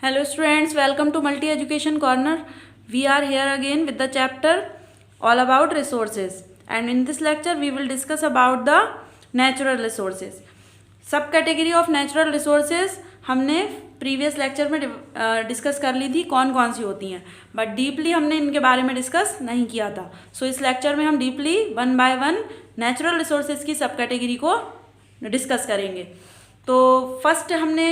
Hello students, welcome to Multi Education Corner. We are here again with the chapter all about resources, and in this lecture we will discuss about the natural resources. सब category of natural resources हमने previous lecture में discuss कर ली थी कौन कौन सी होती हैं, but deeply हमने इनके बारे में डिस्कस नहीं किया था. सो इस लेक्चर में हम deeply one by one natural resources की सब कैटेगरी को डिस्कस करेंगे. तो फर्स्ट हमने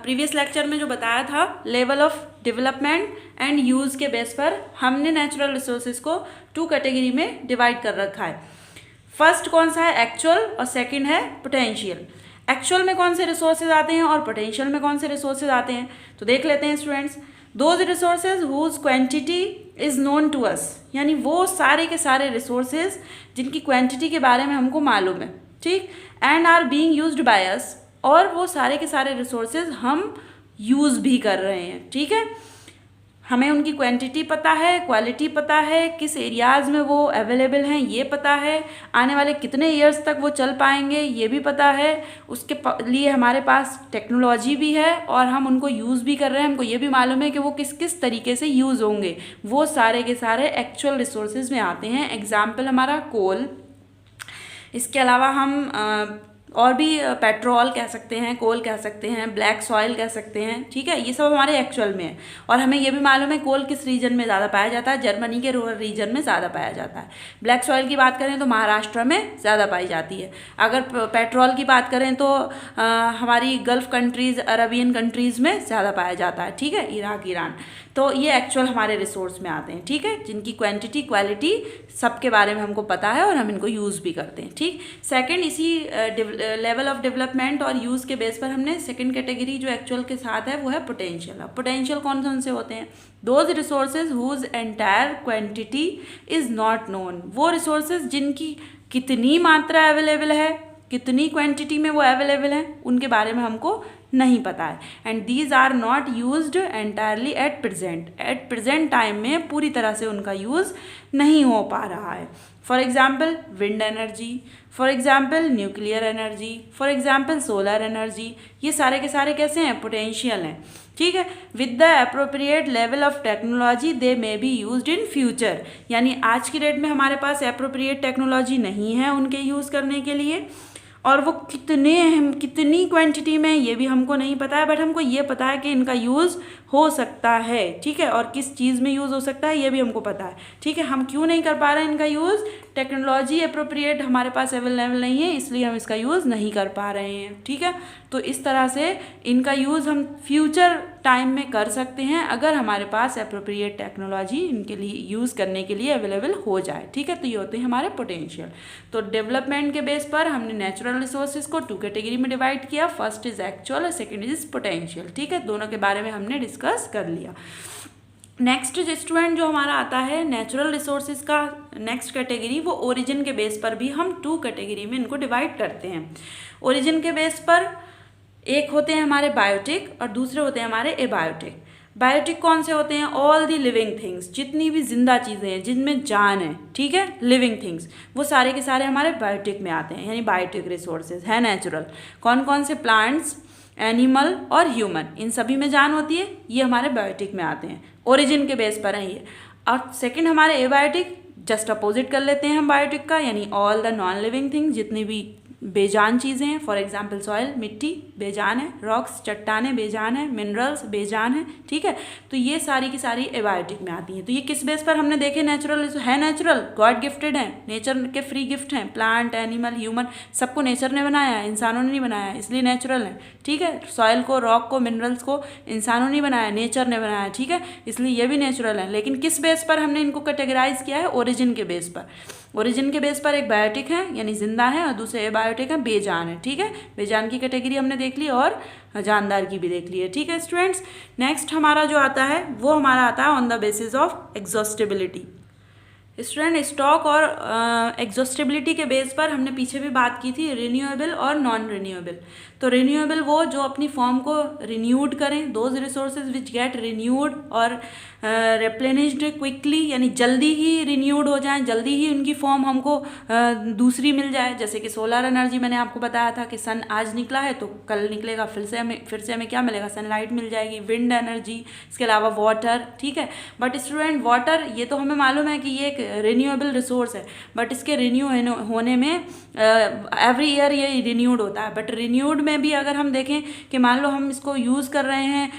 प्रीवियस लेक्चर में जो बताया था level of development and use के बेस पर हमने नेचुरल रिसोर्सेज को टू कैटेगरी में डिवाइड कर रखा है. फर्स्ट कौन सा है, एक्चुअल, और सेकंड है पोटेंशियल. एक्चुअल में कौन से रिसोर्सेज आते हैं और पोटेंशियल में कौन से रिसोर्सेज आते हैं, तो देख लेते हैं students. Those resources whose quantity is known to us, यानी वो सारे के सारे रिसोर्सेज जिनकी क्वांटिटी के बारे में हमको मालूम है, ठीक, and are being used by us, और वो सारे के सारे रिसोर्सेज हम यूज़ भी कर रहे हैं. ठीक है, हमें उनकी क्वांटिटी पता है, क्वालिटी पता है, किस एरियाज़ में वो अवेलेबल हैं ये पता है, आने वाले कितने ईयर्स तक वो चल पाएंगे ये भी पता है, उसके लिए हमारे पास टेक्नोलॉजी भी है और हम उनको यूज़ भी कर रहे हैं. हमको ये भी मालूम है कि वो किस किस तरीके से यूज़ होंगे. वो सारे के सारे एक्चुअल रिसोर्सेज में आते हैं. एग्जाम्पल हमारा कोल, इसके अलावा हम और भी पेट्रोल कह सकते हैं, कोल कह सकते हैं, ब्लैक सॉइल कह सकते हैं. ठीक है, ये सब हमारे एक्चुअल में है. और हमें ये भी मालूम है कोल किस रीजन में ज़्यादा पाया जाता है, जर्मनी के रूरल रीजन में ज़्यादा पाया जाता है. ब्लैक सॉइल की बात करें तो महाराष्ट्र में ज़्यादा पाई जाती है. अगर पेट्रोल की बात करें तो हमारी गल्फ़ कंट्रीज़, अरबियन कंट्रीज़ में ज़्यादा पाया जाता है. ठीक है, इराक, ईरान. तो ये एक्चुअल हमारे रिसोर्स में आते हैं. ठीक है, जिनकी क्वांटिटी, क्वालिटी सब के बारे में हमको पता है और हम इनको यूज़ भी करते हैं. ठीक, सेकंड, इसी लेवल ऑफ डेवलपमेंट और यूज़ के बेस पर हमने सेकंड कैटेगरी जो एक्चुअल के साथ है वो है पोटेंशियल. अब पोटेंशियल कौन कौन से होते हैं, those resources whose entire quantity is not known. वो रिसोर्सेज जिनकी कितनी मात्रा अवेलेबल है, कितनी क्वांटिटी में वो अवेलेबल है, उनके बारे में हमको नहीं पता है. And these are not used entirely at present time में पूरी तरह से उनका यूज़ नहीं हो पा रहा है. For example wind energy, for example nuclear energy, for example solar energy, ये सारे के सारे कैसे हैं, पोटेंशियल हैं. ठीक है, with the appropriate level of technology they may be used in future, यानी आज की डेट में हमारे पास अप्रोप्रिएट टेक्नोलॉजी नहीं है उनके यूज़ करने के लिए, और वो कितनी क्वांटिटी में ये भी हमको नहीं पता है, बट हमको ये पता है कि इनका यूज़ हो सकता है. ठीक है, और किस चीज़ में यूज़ हो सकता है ये भी हमको पता है. ठीक है, हम क्यों नहीं कर पा रहे हैं इनका यूज़, टेक्नोलॉजी अप्रोप्रिएट हमारे पास अवेलेबल नहीं है, इसलिए हम इसका यूज़ नहीं कर पा रहे हैं. ठीक है, तो इस तरह से इनका यूज़ हम फ्यूचर टाइम में कर सकते हैं अगर हमारे पास अप्रोप्रिएट टेक्नोलॉजी इनके लिए यूज़ करने के लिए अवेलेबल हो जाए. ठीक है, तो ये होते हैं हमारे पोटेंशियल. तो डेवलपमेंट के बेस पर हमने नेचुरल रिसोर्सेज को टू कैटेगरी में डिवाइड किया. फर्स्ट इज एक्चुअल और सेकेंड इज पोटेंशियल. ठीक है, दोनों के बारे में हमने डिस्कस कर लिया. नेक्स्ट स्टूडेंट जो हमारा आता है नेचुरल रिसोर्सेज का नेक्स्ट कैटेगरी, वो ओरिजिन के बेस पर भी हम टू कैटेगरी में इनको डिवाइड करते हैं. ओरिजिन के बेस पर एक होते हैं हमारे बायोटिक और दूसरे होते हैं हमारे एबायोटिक. बायोटिक कौन से होते हैं, ऑल दी लिविंग थिंग्स, जितनी भी जिंदा चीज़ें हैं जिनमें जान है. ठीक है, लिविंग थिंग्स, वो सारे के सारे हमारे बायोटिक में आते हैं, यानी बायोटिक रिसोर्सेज है नेचुरल. कौन कौन से, प्लांट्स, एनिमल और ह्यूमन, इन सभी में जान होती है, ये हमारे बायोटिक में आते हैं, ओरिजिन के बेस पर हैं ये. और सेकंड हमारे एबायोटिक, जस्ट अपोजिट कर लेते हैं हम बायोटिक का, यानी all the non living things, जितनी भी बेजान चीज़ें हैं. फॉर एग्जांपल सॉइल, मिट्टी बेजान है, रॉक्स, चट्टानें बेजान है, मिनरल्स बेजान है. ठीक है, तो ये सारी की सारी एबायोटिक में आती हैं. तो ये किस बेस पर हमने देखे, नेचुरल है, नेचुरल, गॉड गिफ्टेड है, नेचर के फ्री गिफ्ट हैं. प्लांट, एनिमल, ह्यूमन, सबको नेचर ने बनाया है, इंसानों ने नहीं बनाया, इसलिए नेचुरल है. ठीक है, सॉइल को, रॉक को, मिनरल्स को इंसानों ने बनाया, नेचर ने बनाया. ठीक है, इसलिए ये भी नेचुरल है. लेकिन किस बेस पर हमने इनको कैटेगराइज किया है, ओरिजिन के बेस पर. ओरिजिन के बेस पर एक बायोटिक है यानी जिंदा है और दूसरे एबायोटिक है, बेजान है. ठीक है, बेजान की कैटेगरी हमने देख ली और जानदार की भी देख ली है. ठीक है स्टूडेंट्स, नेक्स्ट हमारा जो आता है वो हमारा आता है on the basis of exhaustibility. Student, stock और एग्जॉस्टिबिलिटी के बेस पर हमने पीछे भी बात की थी रिन्यूएबल और नॉन रिन्यूएबल। तो रिन्यूएबल वो जो अपनी फॉर्म को रिन्यूड करें, those resources which get renewed और रिप्लेनिश्ड क्विकली, यानी जल्दी ही रिन्यूड हो जाएं, जल्दी ही उनकी फॉर्म हमको दूसरी मिल जाए। जैसे कि सोलर एनर्जी मैंने आपको बताया था कि सन आज निकला है तो कल निकलेगा, फिर से हमें क्या मिलेगा, सनलाइट मिल जाएगी। विंड एनर्जी, इसके अलावा वाटर, ठीक है। बट स्टूडेंट वाटर ये तो हमें मालूम है कि ये एक रिन्यूएबल रिसोर्स है, बट इसके रिन्यू होने में एवरी ईयर ये रिन्यूड होता है। बट रिन्यूड में भी अगर हम देखें कि मान लो हम इसको यूज़ कर रहे हैं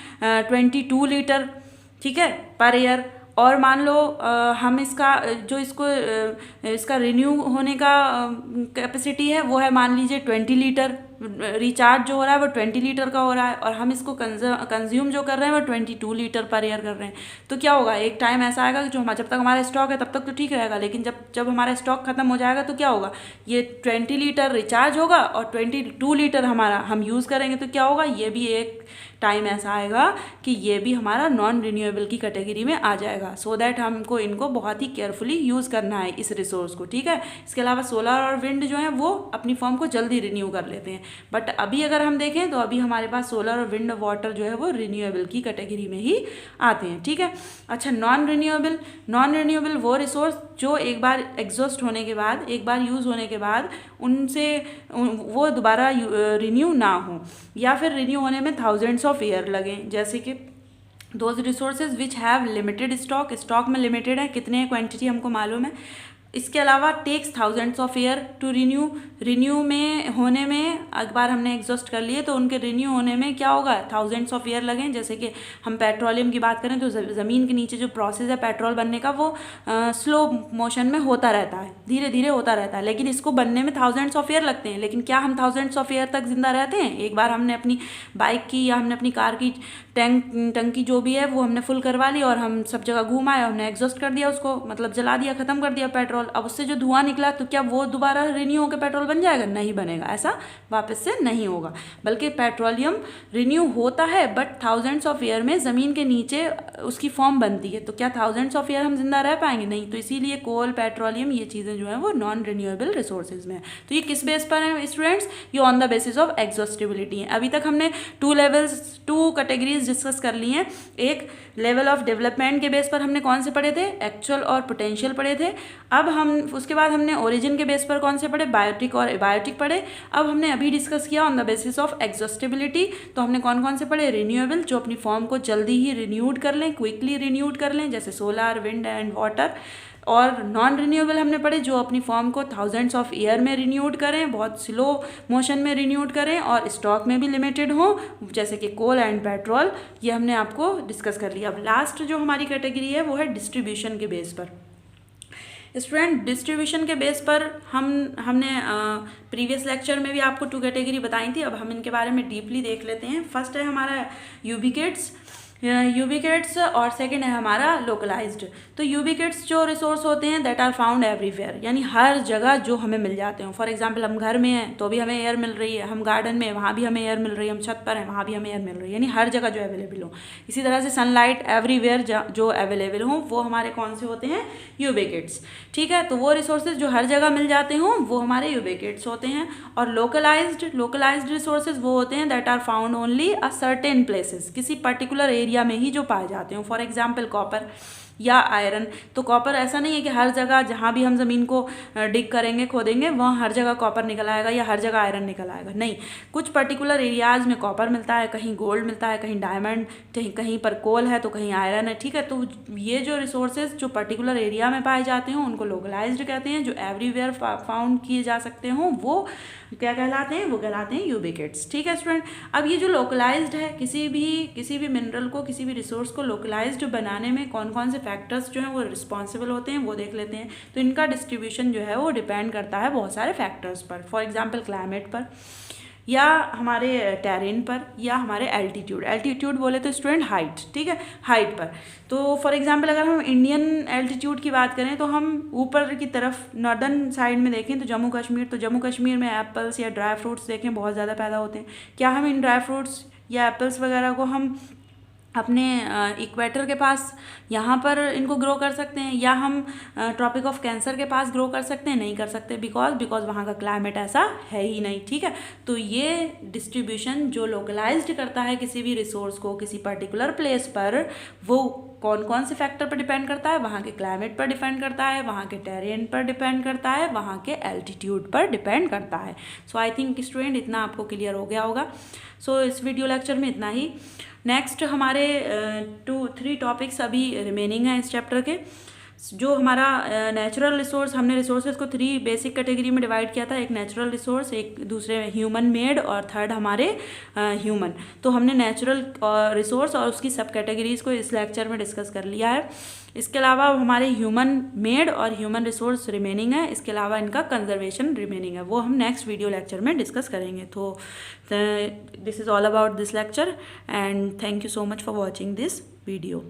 22 लीटर, ठीक है, पर ईयर, और मान लो हम इसका जो इसका रिन्यू होने का कैपेसिटी है वो है मान लीजिए 20 लीटर, रिचार्ज जो हो रहा है वो 20 लीटर का हो रहा है, और हम इसको कंज्यूम जो कर रहे हैं वो 22 लीटर पर ईयर कर रहे हैं। तो क्या होगा, एक टाइम ऐसा आएगा कि जब तक हमारा स्टॉक है तब तक तो ठीक रहेगा, लेकिन जब हमारा स्टॉक खत्म हो जाएगा तो क्या होगा, ये 20 लीटर रिचार्ज होगा और 22 लीटर हम यूज़ करेंगे, तो क्या होगा, ये भी एक टाइम ऐसा आएगा कि ये भी हमारा नॉन रिन्यूएबल की कैटेगरी में आ जाएगा। सो दैट हमको इनको बहुत ही केयरफुली यूज़ करना है इस रिसोर्स को, ठीक है। इसके अलावा सोलर और विंड जो है वो अपनी फॉर्म को जल्दी रिन्यू कर लेते हैं, बट अभी अगर हम देखें तो अभी हमारे पास सोलर और विंड वाटर जो है वो रिन्यूएबल की कैटेगरी में ही आते हैं, ठीक है। अच्छा, नॉन रिन्यूएबल वो रिसोर्स जो एक बार एग्जॉस्ट होने के बाद, एक बार यूज़ होने के बाद उनसे वो दोबारा रिन्यू ना हो, या फिर रिन्यू होने में थाउजेंड्स ऑफ ईयर लगें। जैसे कि those resources which have limited stock में लिमिटेड है, कितने क्वांटिटी हमको मालूम है। इसके अलावा takes thousands of year to renew में होने में, एक बार हमने एग्जॉस्ट कर लिए तो उनके रिन्यू होने में क्या होगा, थाउजेंड्स ऑफ ईयर लगें। जैसे कि हम पेट्रोलियम की बात करें तो ज़मीन के नीचे जो प्रोसेस है पेट्रोल बनने का वो स्लो मोशन में होता रहता है, धीरे धीरे होता रहता है, लेकिन इसको बनने में थाउजेंड्स ऑफ ईयर लगते हैं। लेकिन क्या हम थाउजेंड्स ऑफ ईयर तक जिंदा रहते हैं? एक बार हमने अपनी बाइक की या हमने अपनी कार की टंकी जो भी है वो हमने फुल करवा ली और हम सब जगह घूम आए, हमने एग्जॉस्ट कर दिया उसको, मतलब जला दिया, ख़त्म कर दिया पेट्रोल। अब उससे जो धुआं निकला तो क्या वो दोबारा रिन्यू होकर पेट्रोल बन जाएगा? नहीं बनेगा, ऐसा वापस से नहीं होगा। बल्कि पेट्रोलियम रिन्यू होता है बट थाउजेंड्स ऑफ ईयर में ज़मीन के नीचे उसकी फॉर्म बनती है, तो क्या थाउजेंड्स ऑफ ईयर हम जिंदा रह पाएंगे? नहीं। तो इसीलिए कोल, पेट्रोलियम, ये चीज़ें जो है वो नॉन रिन्यूएबल रिसोर्सेज में है। तो ये किस बेस पर है स्टूडेंट्स? ये on the basis of exhaustibility है। अभी तक हमने 2 कैटेगरीज डिस्कस कर ली हैं। एक लेवल ऑफ डेवलपमेंट के बेस पर हमने कौन से पढ़े थे? एक्चुअल और पोटेंशियल पढ़े थे। अब हम उसके बाद हमने ओरिजिन के बेस पर कौन से पढ़े? बायोटिक और एबायोटिक पढ़े। अब हमने अभी डिस्कस किया on the basis of exhaustibility, तो हमने कौन कौन से पढ़े? रिन्यूएबल, जो अपनी फॉर्म को जल्दी ही रिन्यूड कर लें, क्विकली रिन्यूड कर लें, जैसे सोलर, विंड एंड वाटर। और नॉन रिन्यूएबल हमने पढ़े जो अपनी फॉर्म को थाउजेंड्स ऑफ ईयर में रिन्यूड करें, बहुत स्लो मोशन में रिन्यूड करें और स्टॉक में भी लिमिटेड हो, जैसे कि कोल एंड पेट्रोल। ये हमने आपको डिस्कस कर लिया। अब लास्ट जो हमारी कैटेगरी है वो है डिस्ट्रीब्यूशन के बेस पर। स्टूडेंट, डिस्ट्रीब्यूशन के बेस पर हमने प्रीवियस लेक्चर में भी आपको 2 कैटेगरी बताई थी। अब हम इनके बारे में डीपली देख लेते हैं। फर्स्ट है हमारा यूबिकेट्स और सेकंड है हमारा लोकलाइज्ड। तो यूबिकेट्स जो रिसोर्स होते हैं दैट आर फाउंड एवरीवेयर, यानी हर जगह जो हमें मिल जाते हैं। फॉर एग्जांपल हम घर में हैं तो भी हमें एयर मिल रही है, हम गार्डन में वहाँ भी हमें एयर मिल रही है, हम छत पर हैं वहाँ भी हमें एयर मिल रही है, यानी हर जगह जो अवेलेबल हो। इसी तरह से सनलाइट एवरीवेयर जो अवेलेबल हो वो हमारे कौन से होते हैं? यूबिकेट्स, ठीक है। तो वो रिसोर्सेज जो हर जगह मिल जाते हों वो हमारे यूबिकेट्स होते हैं। और लोकलाइज्ड रिसोर्सेज वो होते हैं that are found only a certain places, किसी पर्टिकुलर एरिया में ही जो पाए जाते हैं। फॉर एग्जाम्पल कॉपर या आयरन। तो कॉपर ऐसा नहीं है कि हर जगह जहाँ भी हम ज़मीन को डिग करेंगे, खोदेंगे, वहाँ हर जगह कॉपर निकल आएगा या हर जगह आयरन निकल आएगा। नहीं, कुछ पर्टिकुलर एरियाज़ में कॉपर मिलता है, कहीं गोल्ड मिलता है, कहीं डायमंड, कहीं पर कोल है तो कहीं आयरन है, ठीक है। तो ये जो रिसोर्सेज जो पर्टिकुलर एरिया में पाए जाते हैं उनको लोकलाइज्ड कहते हैं। जो एवरीवेयर फाउंड किए जा सकते हों वो क्या कहलाते हैं? वो कहलाते हैं यूबिकेट्स, ठीक है स्टूडेंट। अब ये जो लोकलाइज्ड है, किसी भी मिनरल को, किसी भी रिसोर्स को लोकलाइज्ड बनाने में कौन कौन से फैक्टर्स जो हैं वो रिस्पॉन्सिबल होते हैं वो देख लेते हैं। तो इनका डिस्ट्रीब्यूशन जो है वो डिपेंड करता है बहुत सारे फैक्टर्स पर। फॉर एग्जांपल क्लाइमेट पर, या हमारे टेरेन पर, या हमारे एल्टीट्यूड बोले तो स्टूडेंट हाइट, ठीक है, हाइट पर। तो फॉर एग्जांपल अगर हम इंडियन एल्टीट्यूड की बात करें तो हम ऊपर की तरफ नॉर्दर्न साइड में देखें तो जम्मू कश्मीर में एप्पल्स या ड्राई फ्रूट्स देखें बहुत ज़्यादा पैदा होते हैं। क्या हम इन ड्राई फ्रूट्स या एप्पल्स वगैरह को हम अपने इक्वेटर के पास यहाँ पर इनको ग्रो कर सकते हैं, या हम ट्रॉपिक ऑफ कैंसर के पास ग्रो कर सकते हैं? नहीं कर सकते, बिकॉज वहाँ का क्लाइमेट ऐसा है ही नहीं, ठीक है। तो ये डिस्ट्रीब्यूशन जो लोकलाइज्ड करता है किसी भी रिसोर्स को किसी पर्टिकुलर प्लेस पर, वो कौन कौन से फैक्टर पर डिपेंड करता है? वहाँ के क्लाइमेट पर डिपेंड करता है, वहाँ के टेरेन पर डिपेंड करता है, वहाँ के एल्टीट्यूड पर डिपेंड करता है। सो आई थिंक स्टूडेंट इतना आपको क्लियर हो गया होगा। सो इस वीडियो लेक्चर में इतना ही। नेक्स्ट हमारे 2-3 टॉपिक्स अभी रिमेनिंग हैं इस चैप्टर के। जो हमारा नेचुरल रिसोर्स, हमने रिसोर्सेज को 3 बेसिक कैटेगरी में डिवाइड किया था, एक नेचुरल रिसोर्स, एक दूसरे ह्यूमन मेड, और थर्ड हमारे ह्यूमन। तो हमने नेचुरल रिसोर्स और उसकी सब कैटेगरीज को इस लेक्चर में डिस्कस कर लिया है। इसके अलावा हमारे ह्यूमन मेड और ह्यूमन रिसोर्स रिमेनिंग है, इसके अलावा इनका कंजर्वेशन रिमेनिंग है, वो हम नेक्स्ट वीडियो लेक्चर में डिस्कस करेंगे। तो this is all about this lecture and thank you so much for watching this video.